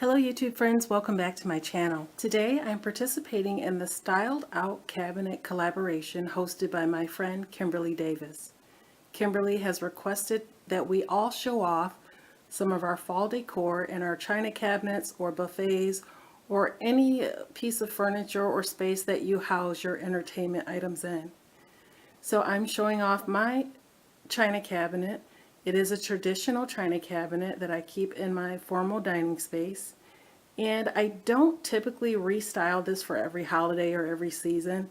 Hello YouTube friends, welcome back to my channel. Today I'm participating in the Styled Out Cabinet collaboration hosted by my friend Kimberly Davis. Kimberly has requested that we all show off some of our fall decor in our china cabinets or buffets or any piece of furniture or space that you house your entertainment items in. So I'm showing off my china cabinet. It is a traditional china cabinet that I keep in my formal dining space. And I don't typically restyle this for every holiday or every season.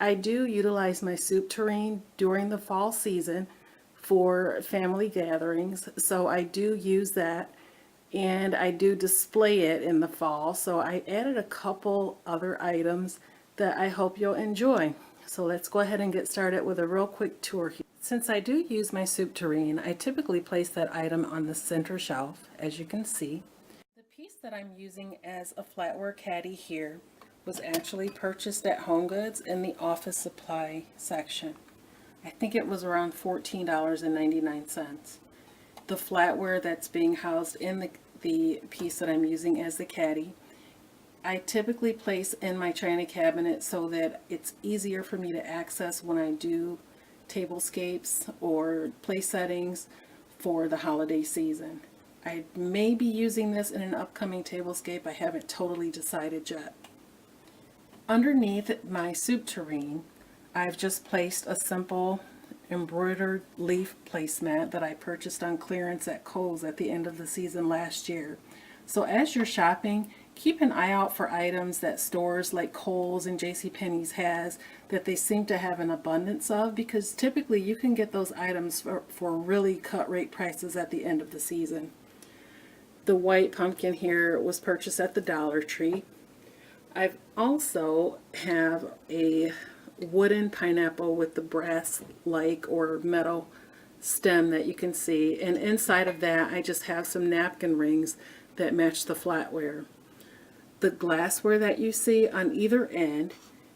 I do utilize my soup tureen during the fall season for family gatherings. So I do use that and I do display it in the fall. So I added a couple other items that I hope you'll enjoy. So let's go ahead and get started with a real quick tour here. Since I do use my soup tureen, I typically place that item on the center shelf, as you can see. The piece that I'm using as a flatware caddy here was actually purchased at HomeGoods in the office supply section. I think it was around $14.99. The flatware that's being housed in the piece that I'm using as the caddy, I typically place in my china cabinet so that it's easier for me to access when I do tablescapes or place settings for the holiday season. I may be using this in an upcoming tablescape. I haven't totally decided yet. Underneath my soup tureen, I've just placed a simple embroidered leaf placemat that I purchased on clearance at Kohl's at the end of the season last year. So as you're shopping, keep an eye out for items that stores like Kohl's and JCPenney's has that they seem to have an abundance of, because typically you can get those items for really cut rate prices at the end of the season. The white pumpkin here was purchased at the Dollar Tree. I also have a wooden pineapple with the brass-like or metal stem that you can see, and inside of that I just have some napkin rings that match the flatware. The glassware that you see on either end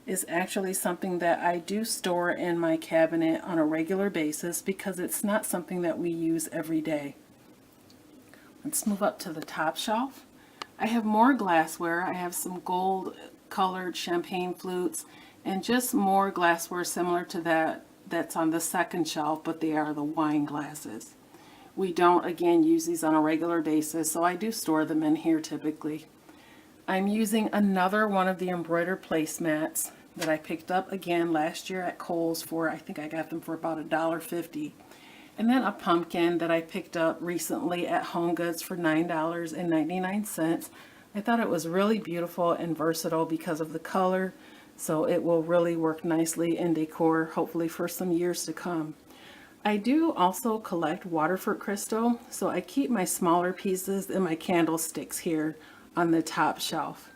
is actually something that I do store in my cabinet on a regular basis because it's not something that we use every day. Let's move up to the top shelf. I have more glassware. I have some gold colored champagne flutes and just more glassware similar to that that's on the second shelf, but they are the wine glasses. We don't, again, use these on a regular basis, so I do store them in here typically. I'm using another one of the embroidered placemats that I picked up again last year at Kohl's for, I think I got them for about $1.50. And then a pumpkin that I picked up recently at HomeGoods for $9.99. I thought it was really beautiful and versatile because of the color, so it will really work nicely in decor, hopefully for some years to come. I do also collect Waterford crystal, so I keep my smaller pieces and my candlesticks here on the top shelf.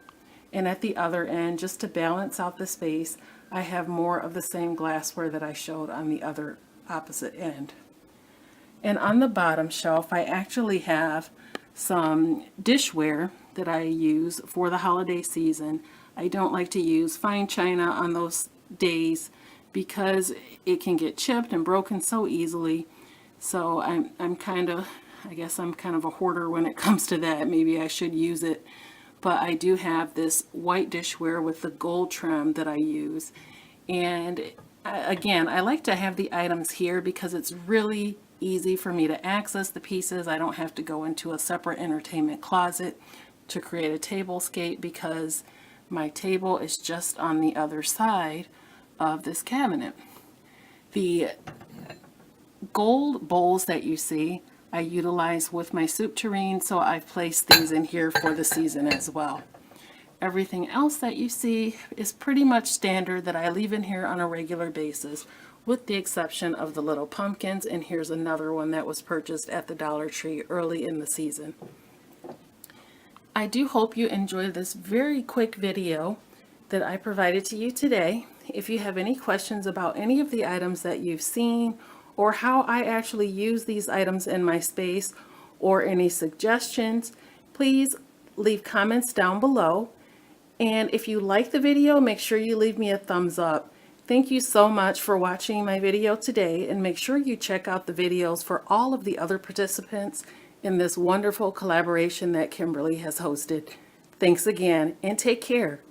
And at the other end, just to balance out the space, I have more of the same glassware that I showed on the other opposite end. And on the bottom shelf, I actually have some dishware that I use for the holiday season. I don't like to use fine china on those days because it can get chipped and broken so easily. So I'm kind of, I guess I'm kind of a hoarder when it comes to that. Maybe I should use it. But I do have this white dishware with the gold trim that I use. And again, I like to have the items here because it's really easy for me to access the pieces. I don't have to go into a separate entertainment closet to create a tablescape because my table is just on the other side of this cabinet. The gold bowls that you see I utilize with my soup tureen, so I've placed these in here for the season as well. Everything else that you see is pretty much standard that I leave in here on a regular basis, with the exception of the little pumpkins, and here's another one that was purchased at the Dollar Tree early in the season. I do hope you enjoyed this very quick video that I provided to you today. If you have any questions about any of the items that you've seen or how I actually use these items in my space or any suggestions, please leave comments down below. And if you like the video, make sure you leave me a thumbs up. Thank you so much for watching my video today, and make sure you check out the videos for all of the other participants in this wonderful collaboration that Kimberly has hosted. Thanks again, and take care.